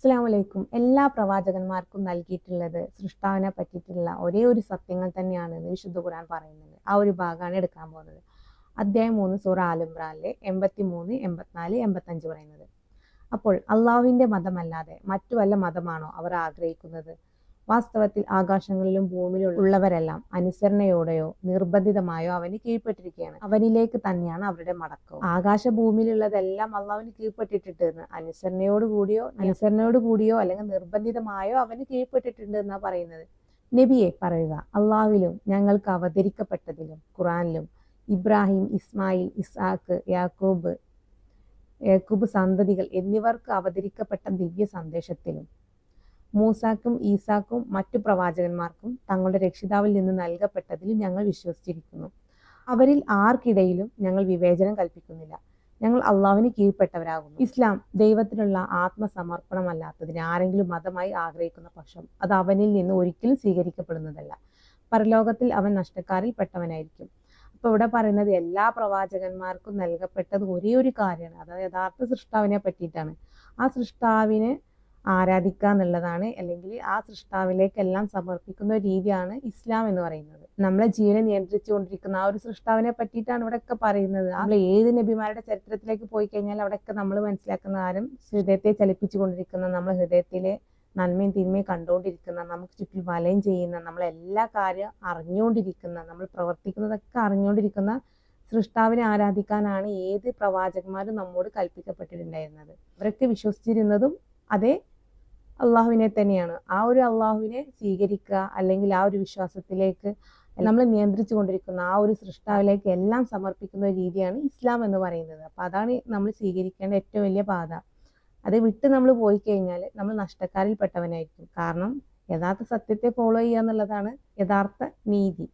അസ്സലാമു അലൈക്കും. എല്ലാ പ്രവാചകന്മാർക്കും നൽകിയിട്ടുള്ളത് സൃഷ്ടാവിനെ പറ്റിയിട്ടുള്ള ഒരേ ഒരു സത്യങ്ങൾ തന്നെയാണ് എന്ന് വിശുദ്ധ ഖുർആൻ പറയുന്നത്. ആ ഒരു ഭാഗമാണ് എടുക്കാൻ പോകുന്നത്. അധ്യായം 3 സൂറ ആൽ ഇംറാനിലെ 83, 84, 85 പറയുന്നത്. അപ്പോൾ അള്ളാഹുവിന്റെ മതമല്ലാതെ മറ്റു വല്ല മതമാണോ അവർ ആഗ്രഹിക്കുന്നത്? വാസ്തവത്തിൽ ആകാശങ്ങളിലും ഭൂമിയിലും ഉള്ളവരെല്ലാം അനുസരണയോടെയോ നിർബന്ധിതമായോ അവന് കീഴ്പ്പെട്ടിരിക്കുകയാണ്. അവനിലേക്ക് തന്നെയാണ് അവരുടെ മടക്കവും. ആകാശഭൂമിയിലുള്ളതെല്ലാം അള്ളാഹുവിന് കീഴ്പ്പെട്ടിട്ടുണ്ട് എന്ന് അനുസരണയോട് കൂടിയോ അല്ലെങ്കിൽ നിർബന്ധിതമായോ അവന് കീഴ്പ്പെട്ടിട്ടുണ്ട് എന്നാ പറയുന്നത്. നബിയെ പറയുക, അള്ളാഹുവിലും ഞങ്ങൾക്ക് അവതരിക്കപ്പെട്ടതിലും ഖുറാനിലും ഇബ്രാഹിം, ഇസ്മായിൽ, ഇസ്ഹാക്ക്, യാക്കൂബ് സന്തതികൾ എന്നിവർക്ക് അവതരിക്കപ്പെട്ട ദിവ്യ സന്ദേശത്തിലും മൂസാക്കും ഈസാക്കും മറ്റു പ്രവാചകന്മാർക്കും തങ്ങളുടെ രക്ഷിതാവിൽ നിന്ന് നൽകപ്പെട്ടതിലും ഞങ്ങൾ വിശ്വസിച്ചിരിക്കുന്നു. അവരിൽ ആർക്കിടയിലും ഞങ്ങൾ വിവേചനം കൽപ്പിക്കുന്നില്ല. ഞങ്ങൾ അള്ളാഹുവിന് കീഴ്പ്പെട്ടവരാകുന്നു. ഇസ്ലാം ദൈവത്തിനുള്ള ആത്മസമർപ്പണമല്ലാത്തതിന് ആരെങ്കിലും മതമായി ആഗ്രഹിക്കുന്ന പക്ഷം അത് അവനിൽ നിന്ന് ഒരിക്കലും സ്വീകരിക്കപ്പെടുന്നതല്ല. പരലോകത്തിൽ അവൻ നഷ്ടക്കാരിൽ പെട്ടവനായിരിക്കും. അപ്പൊ ഇവിടെ പറയുന്നത് എല്ലാ പ്രവാചകന്മാർക്കും നൽകപ്പെട്ടത് ഒരേ ഒരു കാര്യമാണ്. അതായത് യഥാർത്ഥ സൃഷ്ടാവിനെ പറ്റിയിട്ടാണ്. ആ സൃഷ്ടാവിനെ ആരാധിക്കുക എന്നുള്ളതാണ്, അല്ലെങ്കിൽ ആ സൃഷ്ടാവിലേക്കെല്ലാം സമർപ്പിക്കുന്ന ഒരു രീതിയാണ് ഇസ്ലാം എന്ന് പറയുന്നത്. നമ്മളെ ജീവനെ നിയന്ത്രിച്ചുകൊണ്ടിരിക്കുന്ന ആ ഒരു സൃഷ്ടാവിനെ പറ്റിയിട്ടാണ് ഇവിടെയൊക്കെ പറയുന്നത്. നമ്മൾ ഏത് നബിമാരുടെ ചരിത്രത്തിലേക്ക് പോയി കഴിഞ്ഞാൽ അവിടെയൊക്കെ നമ്മൾ മനസ്സിലാക്കുന്ന ആരും ഹൃദയത്തെ ചലിപ്പിച്ചുകൊണ്ടിരിക്കുന്ന, നമ്മുടെ ഹൃദയത്തിലെ നന്മയും തിന്മയും കണ്ടുകൊണ്ടിരിക്കുന്ന, നമുക്ക് ചുറ്റിൽ വലയം ചെയ്യുന്ന, നമ്മളെല്ലാ കാര്യം അറിഞ്ഞുകൊണ്ടിരിക്കുന്ന, നമ്മൾ പ്രവർത്തിക്കുന്നതൊക്കെ അറിഞ്ഞുകൊണ്ടിരിക്കുന്ന സൃഷ്ടാവിനെ ആരാധിക്കാനാണ് ഏത് പ്രവാചകന്മാരും നമ്മോട് കൽപ്പിക്കപ്പെട്ടിട്ടുണ്ടായിരുന്നത്. അവരൊക്കെ വിശ്വസിച്ചിരുന്നതും അതേ അള്ളാഹുവിനെ തന്നെയാണ്. ആ ഒരു അള്ളാഹുവിനെ സ്വീകരിക്കുക, അല്ലെങ്കിൽ ആ ഒരു വിശ്വാസത്തിലേക്ക് നമ്മൾ നിയന്ത്രിച്ചു കൊണ്ടിരിക്കുന്ന ആ ഒരു സൃഷ്ടാവിലേക്ക് എല്ലാം സമർപ്പിക്കുന്ന ഒരു രീതിയാണ് ഇസ്ലാം എന്ന് പറയുന്നത്. അപ്പൊ അതാണ് നമ്മൾ സ്വീകരിക്കേണ്ട ഏറ്റവും വലിയ പാത. അത് വിട്ട് നമ്മൾ പോയി കഴിഞ്ഞാൽ നമ്മൾ നഷ്ടക്കാരിൽ പെട്ടവനായിരിക്കും. കാരണം യഥാർത്ഥ സത്യത്തെ ഫോളോ ചെയ്യുക എന്നുള്ളതാണ് യഥാർത്ഥ നീതി.